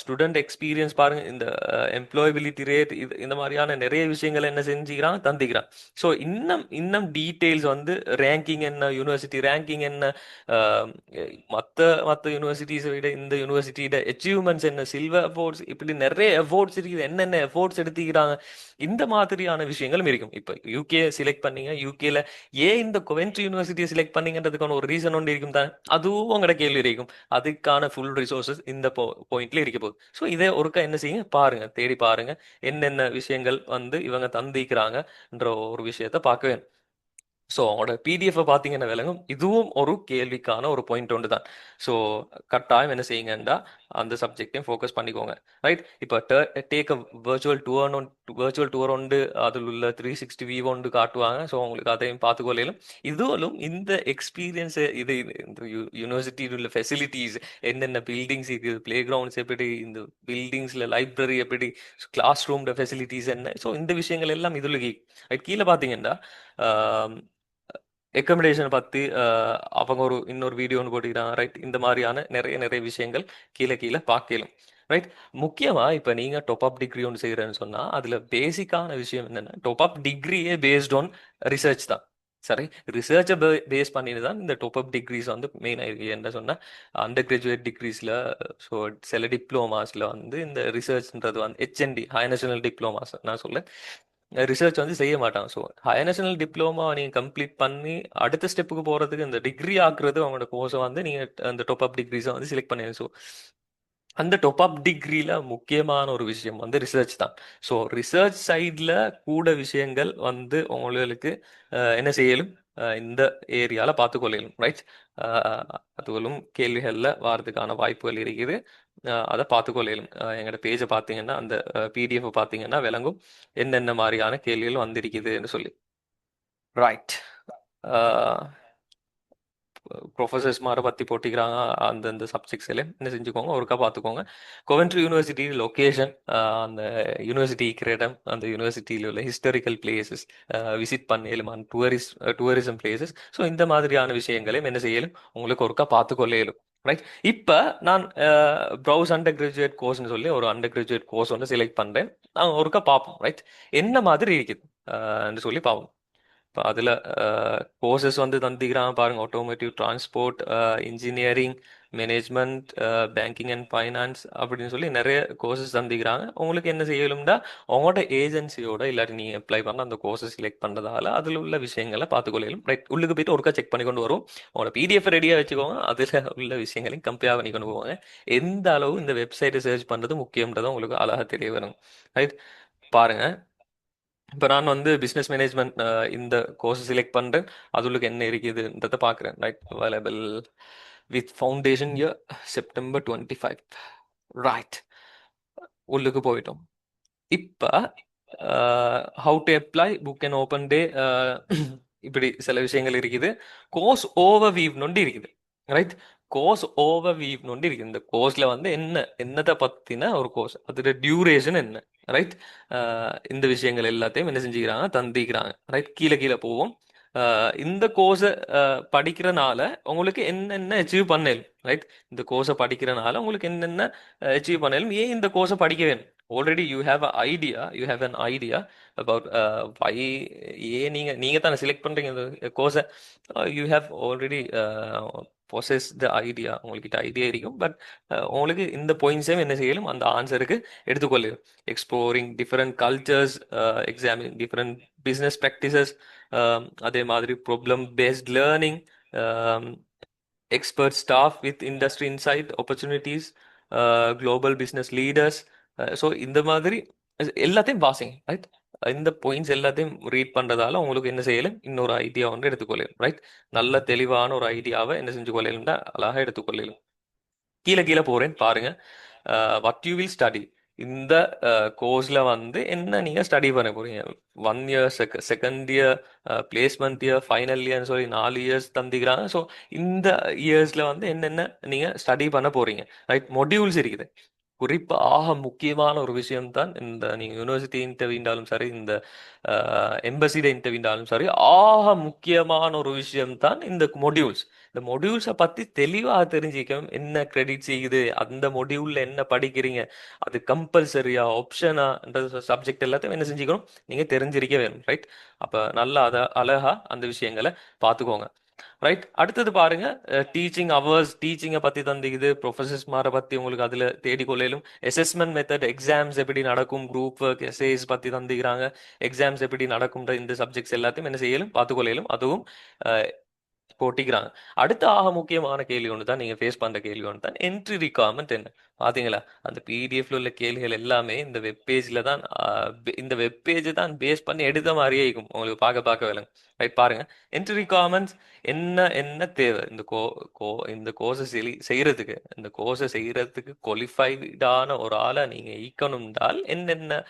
ஸ்டூடெண்ட் எக்ஸ்பீரியன்ஸ் பாருங்க, இந்த எம்ப்ளாயபிலிட்டி ரேட், இது இந்த மாதிரியான நிறைய விஷயங்களை என்ன செஞ்சுக்கிறான், தந்திக்கிறான். ஸோ இன்னும் இன்னும் டீட்டெயில்ஸ் வந்து ரேங்கிங் என்ன, யூனிவர்சிட்டி ரேங்கிங் என்ன, அஹ், மத்த மத்த யூனிவர்சிட்டிஸை விட இந்த யூனிவர்சிட்டியோட அச்சீவ்மெண்ட்ஸ் என்ன, சில்வர் அவார்ட்ஸ், இப்படி நிறைய அவார்ட்ஸ் இருக்குது, என்னென்ன அவார்ட்ஸ் எடுத்துக்கிறாங்க, இந்த மாதிரியான விஷயங்களும் இருக்கும். இப்போ யூகே செலக்ட் பண்ணீங்க, யூகேல ஏன் இந்த கொவென்ட்ரி யூனிவர்சிட்டியை செலக்ட் பண்ணீங்கன்றதுக்கான ஒரு ரீசன் ஒன்று இருக்கும் தானே, அதுவும் உங்களோட கேள்வி இருக்கும். அதுக்கான ஃபுல் ரிசோர்சஸ் இந்த பாயிண்ட்ல இருக்க போகுது. ஸோ இதை ஒருக்கா என்ன செய்யுங்க, பாருங்க, தேடி பாருங்க, என்னென்ன விஷயங்கள் வந்து இவங்க தந்திக்கிறாங்கன்ற ஒரு விஷயத்த பார்க்க வேணும். ஸோ அவங்களோட பிடிஎஃப் பார்த்தீங்கன்னா விளங்கும். இதுவும் ஒரு கேள்விக்கான ஒரு பாயிண்ட் ஒன்று தான். ஸோ கட்டாயம் என்ன செய்யுங்கன்னா அந்த சப்ஜெக்டையும் ஃபோக்கஸ் பண்ணிக்கோங்க. ரைட். இப்போ டேக் அ virtual tour உண்டு, அதில் உள்ள 360 வியூ ஒன்று காட்டுவாங்க. ஸோ உங்களுக்கு அதையும் பார்த்துக்கொள்ளையிலும். இதுவரும் இந்த எக்ஸ்பீரியன்ஸ் இது இந்த யூனிவர்சிட்டியில் உள்ள ஃபெசிலிட்டிஸ், என்னென்ன பில்டிங்ஸ் இருக்குது, பிளே கிரவுண்ட்ஸ் எப்படி, இந்த பில்டிங்ஸில் லைப்ரரி எப்படி, கிளாஸ் ரூம் ஃபெசிலிட்டிஸ் என்ன, ஸோ இந்த விஷயங்கள் எல்லாம் இதில் ரைட். கீழே பார்த்தீங்கன்னா எக்கமடேஷன் பற்றி அவங்க ஒரு இன்னொரு வீடியோ ஒன்று போட்டுக்கிறாங்க. ரைட். இந்த மாதிரியான நிறைய நிறைய விஷயங்கள் கீழே கீழே பார்க்கலாம். ரைட். முக்கியமா இப்போ நீங்க டாப் அப் டிகிரி ஒன்று செய்யறேன்னு சொன்னா அதுல பேசிக்கான விஷயம் என்னன்னா, டாப் அப் டிகிரியே பேஸ்ட் ஆன் ரிசர்ச் தான். சரி. ரிசர்ச்சை பேஸ் பண்ணிட்டு தான் இந்த டாப் அப் டிகிரிஸ் வந்து மெயினாக இருக்கு. என்ன சொன்னா, அண்டர் கிராஜுவேட் டிகிரிஸ்ல, ஸோ சில டிப்ளோமாஸ்ல வந்து இந்த ரிசர்ச்ன்றது வந்து ஹெச்என்டி, ஹை நேஷனல் டிப்ளோமாஸ் நான் சொல்ல, ரிசர்ச் வந்து செய்ய மாட்டாங்க. ஸோ ஹையர் நேஷனல் டிப்ளோமா நீங்கள் கம்ப்ளீட் பண்ணி அடுத்த ஸ்டெப்புக்கு போகிறதுக்கு இந்த டிகிரி ஆக்குறது அவங்களோட கோர்ஸை வந்து நீங்கள் அந்த டாப் அப் டிகிரிஸை வந்து செலக்ட் பண்ணி. ஸோ அந்த டாப் அப் டிகிரியில் முக்கியமான ஒரு விஷயம் வந்து ரிசர்ச் தான். ஸோ ரிசர்ச் சைடில் கூட விஷயங்கள் வந்து உங்களுக்கு என்ன செய்யலும், இந்த ஏரியாவில் பார்த்துக்கொள்ளலும். ரைட். அதுவும் கேள்விகளில் வாரதுக்கான வாய்ப்புகள் இருக்குது. அதை பார்த்துக்கொள்ளலும். எங்களோட பேஜை பார்த்தீங்கன்னா அந்த பிடிஎஃப் பார்த்தீங்கன்னா விளங்கும் என்னென்ன மாதிரியான கேள்விகள் வந்திருக்குதுன்னு சொல்லி. ரைட். ப்ரொஃபசர்ஸ் மாரை பற்றி போட்டிக்கிறாங்க. அந்தந்த சப்ஜெக்ட்ஸில் என்ன செஞ்சுக்கோங்க, ஒருக்கா பார்த்துக்கோங்க. கொவென்ட்ரி யூனிவர்சிட்டி லொக்கேஷன், அந்த யூனிவர்சிட்டி இருக்கிற இடம், அந்த யூனிவர்சிட்டியில் உள்ள ஹிஸ்டாரிக்கல் பிளேசஸ் விசிட் பண்ணலும், அந்த டூரிசம் பிளேசஸ். ஸோ இந்த மாதிரியான விஷயங்களையும் என்ன செய்யலும், உங்களுக்கு ஒருக்கா பார்த்துக்கொள்ளையிலும். ரைட். இப்போ நான் ப்ரௌஸ் அண்டர் கிராஜுவேட் கோர்ஸ்னு சொல்லி ஒரு அண்டர் கிராஜுவேட் கோர்ஸ் வந்து செலக்ட் பண்ணுறேன். நாங்கள் ஒருக்கா பார்ப்போம். ரைட். என்ன மாதிரி இருக்குது சொல்லி பார்ப்போம். இப்போ அதில் கோர்சஸ் வந்து தந்திக்கிறாங்க பாருங்க, automotive transport, engineering, management, banking and finance அப்படின்னு சொல்லி நிறைய கோர்சஸ் தந்திக்கிறாங்க. உங்களுக்கு என்ன செய்யலும்னா உங்களோட ஏஜென்சியோட இல்லாட்டி நீங்கள் அப்ளை பண்ண அந்த கோர்சஸ் செலக்ட் பண்ணுறதால அதில் உள்ள விஷயங்களை பார்த்துக்கொள்ளும். ரைட். உள்ளுக்கு போயிட்டு ஒருக்கா செக் பண்ணி கொண்டு வரும். உங்களோட பிடிஎஃப் ரெடியாக வச்சுக்கோங்க, அதில் உள்ள விஷயங்களையும் கம்பேர் பண்ணி கொண்டு போவாங்க. எந்த அளவு இந்த வெப்சைட்டை சர்ச் பண்ணுறது முக்கியன்றதை உங்களுக்கு அழகாக தெரிய வரும். ரைட். பாருங்க, இப்போ நான் வந்து பிஸ்னஸ் மேனேஜ்மெண்ட் இந்த கோர்ஸ் செலக்ட் பண்ணுறேன். அதுக்கு என்ன இருக்குதுன்றதை பார்க்குறேன். Right. Available with foundation year September 25. Right. உள்ளுக்கு போயிட்டோம். இப்போ how to apply, book and open டே, இப்படி சில விஷயங்கள் இருக்குது. கோர்ஸ் ஓவர் வியூ நொண்டி இருக்குது. ரைட். கோர்ஸ் ஓவர் வியூ நொண்டி இருக்குது. இந்த கோர்ஸ்ல வந்து என்னத்தை பத்தின ஒரு கோர்ஸ், அதோட டியூரேஷன் என்ன. ரைட். இந்த விஷயங்கள் எல்லாத்தையும் என்ன செஞ்சுக்கிறாங்க, தந்திக்கிறாங்க. ரைட். கீழே கீழே போவோம். இந்த கோர்ஸை படிக்கிறனால உங்களுக்கு என்னென்ன அச்சீவ் பண்ணலும். ரைட். இந்த கோர்ஸை படிக்கிறனால உங்களுக்கு என்னென்ன அச்சீவ் பண்ணலும், ஏன் இந்த கோர்ஸை படிக்க வேணும், already you have a idea, you have an idea about why, ஏன் நீங்க தானே செலக்ட் பண்றீங்க இந்த கோர்ஸை. You have already possess the idea, உங்ககிட்ட ஐடியா இருக்கும். பட் உங்களுக்கு இந்த பாயிண்ட்ஸையும் என்ன செய்யலும் அந்த ஆன்சருக்கு எடுத்துக்கொள்ளும். Exploring different cultures, examining different business practices, அதே மாதிரி problem based learning, expert staff with industry insight opportunities, global business leaders. So இந்த மாதிரி எல்லாத்தையும் வாசிங்க, ரைட். இந்த பாயிண்ட்ஸ் எல்லாத்தையும் ரீட் பண்றதால உங்களுக்கு என்ன செய்யலும், இன்னொரு ஐடியா ஒன்று எடுத்துக்கொள்ளலும், ரைட். நல்ல தெளிவான ஒரு ஐடியாவை என்ன செஞ்சு கொள்ளலும்னா அழகா எடுத்துக்கொள்ளலும். கீழே கீழே போறேன் பாருங்க. வாட் யூ வில் ஸ்டடி, இந்த கோர்ஸ்ல வந்து என்ன நீங்க ஸ்டடி பண்ண போறீங்க. 1 year, second year, placement year, final இயர்னு சொல்லி 4 இயர்ஸ் தந்திக்கிறாங்க. ஸோ இந்த இயர்ஸ்ல வந்து என்னென்ன நீங்க ஸ்டடி பண்ண போறீங்க, ரைட். மொடியூல்ஸ் இருக்குது. குறிப்பா ஆக முக்கியமான ஒரு விஷயம் தான், இந்த நீங்க யூனிவர்சிட்டி இன்டர்வியூண்டாலும் சரி, இந்த எம்பசிட இன்டர்வியூண்டாலும் சரி, ஆக முக்கியமான ஒரு விஷயம் தான் இந்த மொடியூல்ஸ். இந்த மொடியூல்ஸை பத்தி தெளிவா தெரிஞ்சிக்கணும். என்ன கிரெடிட் செய்யுது, அந்த மொடியூல்ல என்ன படிக்கிறீங்க, அது கம்பல்சரியா ஆப்ஷனா, சப்ஜெக்ட் எல்லாத்தையும் என்ன செஞ்சுக்கணும், நீங்க தெரிஞ்சிருக்க வேணும், ரைட். அப்ப நல்லா அழகா அந்த விஷயங்களை பார்த்துக்கோங்க, ரைட். அடுத்தது பாருங்க, டீச்சிங் அவர்ஸ், டீச்சிங்கை பத்தி தந்திக்குது. ப்ரொஃபசர்ஸ் மாரை பத்தி உங்களுக்கு அதுல தேடிக்கொள்ளையிலும். அசஸ்மெண்ட் மெத்தட், எக்ஸாம்ஸ் எப்படி நடக்கும், குரூப் ஒர்க், எஸ்ஏஸ் பத்தி தந்திக்கிறாங்க. எக்ஸாம்ஸ் எப்படி நடக்கும்ன்ற இந்த சப்ஜெக்ட்ஸ் எல்லாத்தையும் என்ன செய்யலும், பார்த்துக்கொள்ளையிலும். அதுவும் போட்டிக்கிறாங்க. அடுத்த ஆக முக்கியமான கேள்வி ஒன்று தான், நீங்க ஃபேஸ் பண்ற கேள்வி ஒன்று தான், என்ட்ரி ரிக்வயர்மெண்ட் என்ன. பாத்தீங்களா, அந்த பிடிஎஃப்ல உள்ள கேள்விகள் எல்லாமே இந்த வெப் பேஜ்ல தான், இந்த வெப் பேஜ் தான் பேஸ் பண்ணி எடுத்த மாதிரியே இருக்கும் உங்களுக்கு, பார்க்க விலங்கு, ரைட். பாருங்க, என்ட்ரி ரிக்வயர்மெண்ட்ஸ் என்ன என்ன தேவை இந்த இந்த கோர்ஸை செய்யறதுக்கு. இந்த கோர்ஸை செய்யறதுக்கு குவாலிஃபைடான ஒரு ஆளை நீங்க ஈக்கணும்னால் என்னென்ன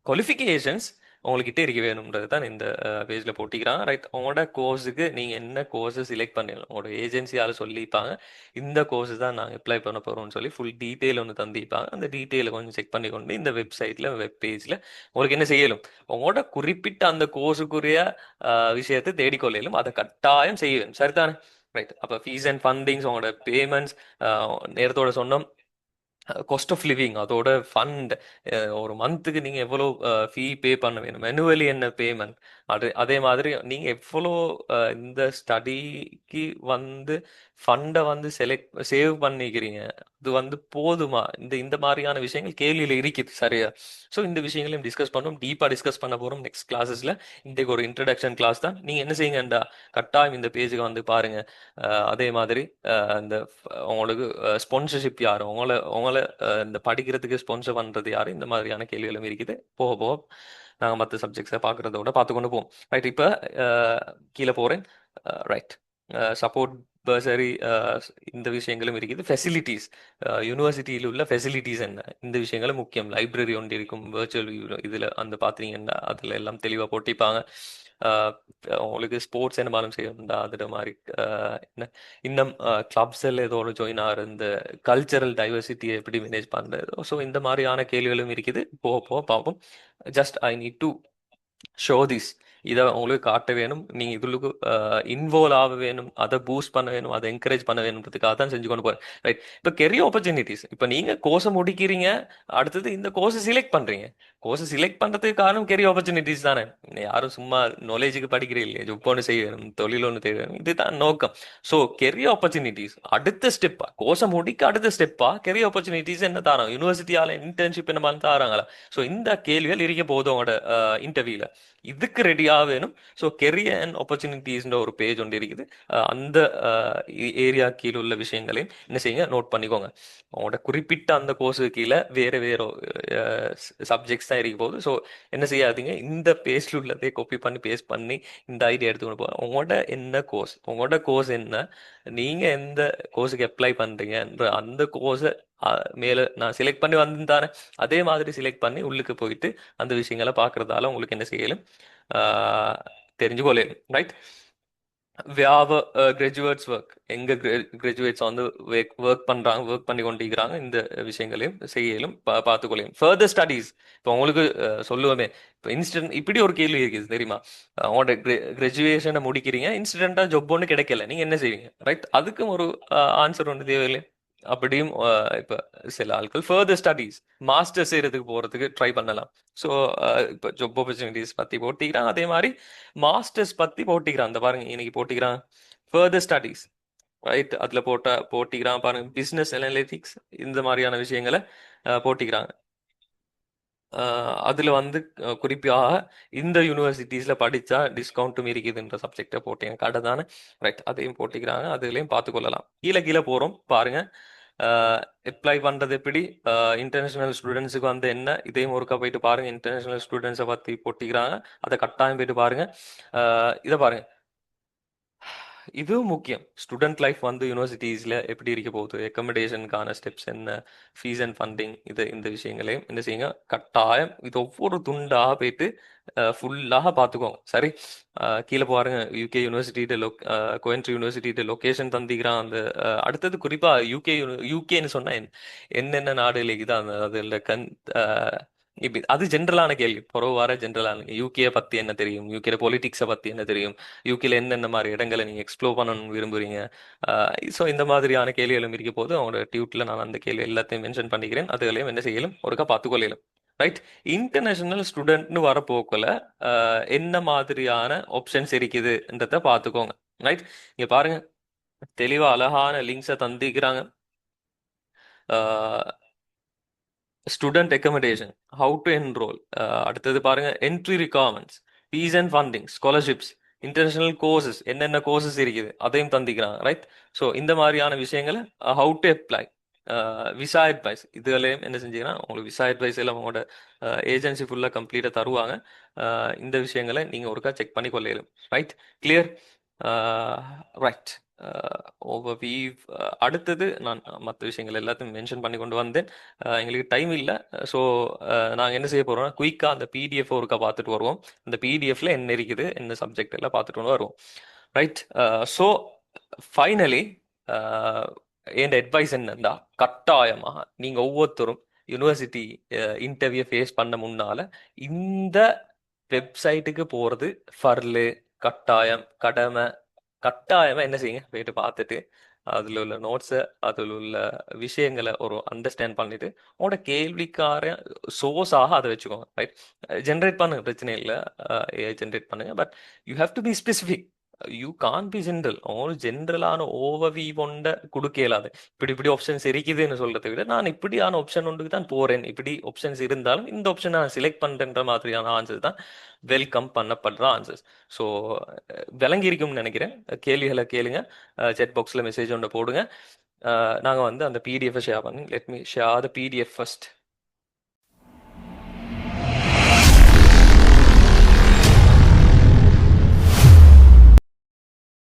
குவாலிஃபிகேஷன்ஸ் உங்ககிட்ட இருக்க வேணும்ன்றது தான் இந்த பேஜ்ல போட்டிக்கிறாங்க, ரைட். உங்களோட கோர்ஸுக்கு நீங்க என்ன கோர்ஸை செலக்ட் பண்ணலாம், உங்களோட ஏஜென்சியால சொல்லிப்பாங்க இந்த கோர்ஸ் தான் நாங்கள் அப்ளை பண்ண போறோம்னு சொல்லி ஃபுல் டீட்டெயில் ஒன்று தந்திப்பாங்க. அந்த டீட்டெயிலை கொஞ்சம் செக் பண்ணி கொண்டு இந்த வெப்சைட்ல, வெப் பேஜ்ல உங்களுக்கு என்ன செய்யலும், உங்களோட குறிப்பிட்ட அந்த கோர்ஸுக்குரிய விஷயத்தை தேடிக்கொள்ளையிலும். அதை கட்டாயம் செய்ய வேணும், சரிதானே, ரைட். அப்ப ஃபீஸ் அண்ட் ஃபண்டிங்ஸ், உங்களோட பேமெண்ட்ஸ், நேரத்தோட சொன்னோம். காஸ்ட் ஆஃப் லிவிங், அதோட ஃபண்ட், ஒரு மந்த்துக்கு நீங்க எவ்வளோ ஃபீ பே பண்ண வேணும், மெனுவலி என்ன பேமெண்ட், அதே மாதிரி நீங்க எவ்வளோ இந்த ஸ்டடிக்கு வந்து ஃபண்டை வந்து சேவ் பண்ணிக்கிறீங்க, அது வந்து போதுமா, இந்த இந்த மாதிரியான விஷயங்கள் கேள்வியில் இருக்குது, சரியா. ஸோ இந்த விஷயங்களையும் டிஸ்கஸ் பண்ணோம், டீப்பாக டிஸ்கஸ் பண்ண போகிறோம் நெக்ஸ்ட் கிளாஸஸ்ல. இன்றைக்கு ஒரு இன்ட்ரடக்ஷன் கிளாஸ் தான். நீங்கள் என்ன செய்யுங்கண்டா, கட்டாயம் இந்த பேஜுக்கு வந்து பாருங்க. அதே மாதிரி இந்த உங்களுக்கு ஸ்பான்சர்ஷிப் யார், உங்களை உங்களை இந்த படிக்கிறதுக்கு ஸ்பான்சர் பண்றது யாரு, இந்த மாதிரியான கேள்விகளும் இருக்குது. போக போக நாங்கள் மற்ற சப்ஜெக்ட்ஸை பார்க்குறதோட பார்த்து கொண்டு போவோம், ரைட். இப்போ கீழே போகிறேன், ரைட். சப்போர்ட் பர்சரி, இந்த விஷயங்களும் இருக்குது. ஃபெசிலிட்டிஸ், யூனிவர்சிட்டியில் உள்ள ஃபெசிலிட்டிஸ் என்ன, இந்த விஷயங்களும் முக்கியம். லைப்ரரி ஒன்று இருக்கும், வேர்ச்சுவல் இதில் அந்த பார்த்தீங்கன்னா அதில் எல்லாம் தெளிவாக போட்டிப்பாங்க. உங்களுக்கு ஸ்போர்ட்ஸ் என்னமாலும் செய்யணும்டா, அதுட மாதிரி என்ன இன்னும் கிளப்ஸ் எல்லாம் ஏதோ ஜாயின் ஆகிற இந்த கல்ச்சரல் டைவர்சிட்டியை எப்படி மேனேஜ் பண்ணுறது. ஸோ இந்த மாதிரியான கேள்விகளும் இருக்குது, போக போக பார்ப்போம். Just I need to show this, இதை உங்களுக்கு காட்ட வேணும், நீங்க இதுக்கு இன்வால்வ் ஆக வேணும், அதை பூஸ்ட் பண்ண வேணும், அதை என்கரேஜ் பண்ண வேணும்ன்றதுக்காக தான் செஞ்சு கொண்டு போறேன், ரைட். இப்போ கெரியர் ஆப்பர்ச்சுனிட்டிஸ், இப்போ நீங்க கோர்ஸை முடிக்கிறீங்க, அடுத்தது இந்த கோர்ஸை சிலெக்ட் பண்றீங்க. கோர்ஸை சிலெக்ட் பண்றதுக்கு காரணம் கெரியர் ஆப்பர்ச்சுனிட்டிஸ் தானே. யாரும் சும்மா நாலேஜுக்கு படிக்கிறீங்க இல்லையா, ஜொப் ஒன்று செய்ய வேணும், தொழில் ஒன்று தேவை வேணும், இதுதான் நோக்கம். ஸோ கெரியர் ஆப்பர்ச்சுனிட்டிஸ் அடுத்த ஸ்டெப்பா, கோர்ஸை முடிக்க அடுத்த ஸ்டெப்பா கெரியர் ஆப்பர்ச்சுனிட்டிஸ் என்ன தராங்க, யூனிவர்சிட்டியால இன்டர்ன்ஷிப் என்ன மாதிரி தராங்களா. ஸோ இந்த கேள்விகள் இருக்க போதும் உங்களோட இன்டர்வியூல, இதுக்கு ரெடியாக வேணும். ஸோ கெரியர் அண்ட் ஆப்பர்ச்சுனிட்டிஸ்ன்ற ஒரு பேஜ் ஒன்று இருக்குது, அந்த ஏரியா கீழே உள்ள விஷயங்களையும் என்ன செய்யுங்க, நோட் பண்ணிக்கோங்க. உங்களோட குறிப்பிட்ட அந்த கோர்ஸுக்கு கீழே வேறு வேறு சப்ஜெக்ட்ஸ் தான் இருக்க போகுது. ஸோ என்ன செய்யாதீங்க, இந்த பேஜில் உள்ளதே காப்பி பண்ணி பேஸ்ட் பண்ணி இந்த ஐடியா எடுத்துக்கொண்டு போங்க. உங்களோட என்ன கோர்ஸ், உங்களோட கோர்ஸ் என்ன, நீங்க எந்த கோர்ஸுக்கு அப்ளை பண்றீங்கன்ற அந்த கோர்ஸை மேல நான் செலக்ட் பண்ணி வந்தானே, அதே மாதிரி செலக்ட் பண்ணி உள்ளுக்கு போயிட்டு அந்த விஷயங்களை பார்க்கறதால உங்களுக்கு என்ன செய்யலும், தெரிஞ்சு கொள்ளையும், ரைட். வியாப கிராஜுவேட்ஸ் ஒர்க், எங்க கிராஜுவேட்ஸ் வந்து ஒர்க் பண்றாங்க, ஒர்க் பண்ணி கொண்டிருக்கிறாங்க, இந்த விஷயங்களையும் செய்யலும் பார்த்துக்கொள்ளையும். ஃபர்தர் ஸ்டடீஸ், இப்போ உங்களுக்கு சொல்லுவோமே, இப்போ இன்ஸ்டன்ட் இப்படி ஒரு கேள்வி இருக்குது தெரியுமா, உங்களோட கிராஜுவேஷனை முடிக்கிறீங்க, இன்ஸ்டன்டா ஜாப் ஒன்று கிடைக்கல, நீங்க என்ன செய்வீங்க, ரைட். அதுக்கும் ஒரு ஆன்சர் ஒன்று தேவையில்லை. அப்படியும் இப்போ சில ஆட்கள் ஃபர்தர் ஸ்டடீஸ் மாஸ்டர்ஸ் செய்யறதுக்கு போறதுக்கு ட்ரை பண்ணலாம். ஸோ இப்போ ஜாப் ஆப்பர்ச்சுனிட்டிஸ் பத்தி போட்டிக்கிறான், அதே மாதிரி மாஸ்டர்ஸ் பத்தி போட்டிக்கிறான். அந்த பாருங்க இன்னைக்கு போட்டிக்கிறான் ஃபர்தர் ஸ்டடீஸ், ரைட்? அதுல போட்டிக்கிறான் பாருங்க பிசினஸ் அனலிட்டிக்ஸ், இந்த மாதிரியான விஷயங்களை போட்டிக்கிறாங்க. அதுல வந்து குறிப்பாக இந்த யூனிவர்சிட்டிஸ்ல படிச்சா டிஸ்கவுண்ட்டும் இருக்குதுன்ற சப்ஜெக்டை போட்டீங்க கடை தானே, ரைட்? அதையும் போட்டிக்கிறாங்க, அதுலயும் பார்த்துக்கொள்ளலாம். கீழே கீழே போறோம் பாருங்க. அப்ளை பண்றது எப்படி, இன்டர்நேஷனல் ஸ்டூடெண்ட்ஸுக்கு வந்து என்ன, இதையும் ஒருக்கா போயிட்டு பாருங்க. இன்டர்நேஷனல் ஸ்டூடெண்ட்ஸை பத்தி போட்டிக்கிறாங்க, அதை கட்டாயம் போயிட்டு பாருங்க. இதை பாருங்க, இதுவும் முக்கியம். ஸ்டூடெண்ட் லைஃப் வந்து யூனிவர்சிட்டிஸ்ல எப்படி இருக்க போகுது, அக்கமடேஷனுக்கான ஸ்டெப்ஸ் என்ன, ஃபீஸ் அண்ட் ஃபண்டிங், இந்த விஷயங்களையும் என்ன செய்யுங்க, கட்டாயம் இது ஒவ்வொரு துண்டாக போயிட்டு ஃபுல்லாக பார்த்துக்கோங்க. சரி, கீழே பாருங்க. யூகே யூனிவர்சிட்டியோட கோயன்ட்ரி யூனிவர்சிட்டியோட லொக்கேஷன் தந்திக்கிறான். அந்த அடுத்தது குறிப்பா யூகேன்னு சொன்னா என்னென்ன நாடுகள் இருக்குது, அந்த அதில் இப்ப அது ஜென்ரலான கேள்வி. புறவு வர ஜென்ரலான யூகே பத்தி என்ன தெரியும், யூகே பொலிட்டிக்ஸை பத்தி என்ன தெரியும், யூகேல என்னென்ன மாதிரி இடங்களை நீங்க எக்ஸ்ப்ளோர் பண்ணணும்னு விரும்புறீங்க. ஸோ இந்த மாதிரியான கேள்விகளும் இருக்க போது அவங்களோட டியூட்ல நான் அந்த கேள்வி எல்லாத்தையும் மென்ஷன் பண்ணிக்கிறேன். அதுகளையும் என்ன செய்யலும் ஒருக்கா பார்த்துக்கொள்ளலும். ரைட்? இன்டர்நேஷனல் ஸ்டூடெண்ட்னு வரப்போக்குல என்ன மாதிரியான ஆப்ஷன்ஸ் இருக்குதுன்றத பார்த்துக்கோங்க. ரைட்? இங்க பாருங்க, தெளிவா அழகான லிங்க்ஸை தந்திக்கிறாங்க. Student accommodation, how to enrol, அடுத்தது பாருங்க entry requirements, fees and funding, scholarships, international courses, என்னென்ன கோர்சஸ் இருக்குது அதையும் தந்திக்கிறாங்க. ரைட்? ஸோ இந்த மாதிரியான விஷயங்களை how to apply, visa advice, இதுகளையும் என்ன செஞ்சீங்கன்னா உங்களுக்கு விசா அட்வைஸ் எல்லாம் உங்களோட ஏஜென்சி ஃபுல்லாக கம்ப்ளீட்டாக தருவாங்க. இந்த விஷயங்களை நீங்கள் ஒருக்கா செக் பண்ணி கொள்ளையிலும். ரைட்? கிளியர்? ரைட். ஓவர்வியூ. அடுத்தது நான் மற்ற விஷயங்கள் எல்லாத்தையும் மென்ஷன் பண்ணி கொண்டு வந்தேன். எங்களுக்கு டைம் இல்லை. ஸோ நாங்கள் என்ன செய்ய போகிறோம்னா குயிக்காக அந்த பிடிஎஃப் ஒருக்கா பார்த்துட்டு வருவோம். அந்த பிடிஎஃப்ல என்ன இருக்குது, என்ன சப்ஜெக்ட் எல்லாம் பார்த்துட்டு வந்து வருவோம். ரைட்? ஸோ ஃபைனலி என் அட்வைஸ் என்னன்னா, கட்டாயமாக நீங்கள் ஒவ்வொருத்தரும் யூனிவர்சிட்டி இன்டர்வியூ ஃபேஸ் பண்ண முன்னால இந்த வெப்சைட்டுக்கு போகிறது ஃபர்லு, கட்டாயம், கடமை. கட்டாயமா என்ன செய்யுங்க, போயிட்டு பார்த்துட்டு அதுல உள்ள நோட்ஸை, அதில் உள்ள விஷயங்களை ஒரு அண்டர்ஸ்டாண்ட் பண்ணிட்டு உங்களோட கேள்விக்கார சோர்ஸாக அதை வச்சுக்கோங்க. ரைட்? ஜென்ரேட் பண்ணுங்க, பிரச்சனை இல்லை, ஏஐ ஜென்ரேட் பண்ணுங்க. But you have to be specific. You can be general. உங்களுக்கு ஜென்ரலான ஓவர்வி கொண்ட கொடுக்க இயலாது. இப்படி இப்படி ஆப்ஷன்ஸ் இருக்குதுன்னு சொல்றதை விட நான் இப்படியான ஆப்ஷன் ஒன்றுக்கு தான் போறேன், இப்படி ஆப்ஷன்ஸ் இருந்தாலும் இந்த ஆப்ஷன் நான் செலக்ட் பண்றேன்ற மாதிரியான ஆன்சர்ஸ் தான் வெல்கம் பண்ணப்படுற ஆன்சர்ஸ். ஸோ விளங்கி இருக்கும்னு நினைக்கிறேன். கேள்விகளை கேளுங்க, செட் பாக்ஸில் மெசேஜ் ஒன்று போடுங்க. நாங்கள் வந்து அந்த பிடிஎஃப் ஷேர் பண்ணி, let me share the PDF first.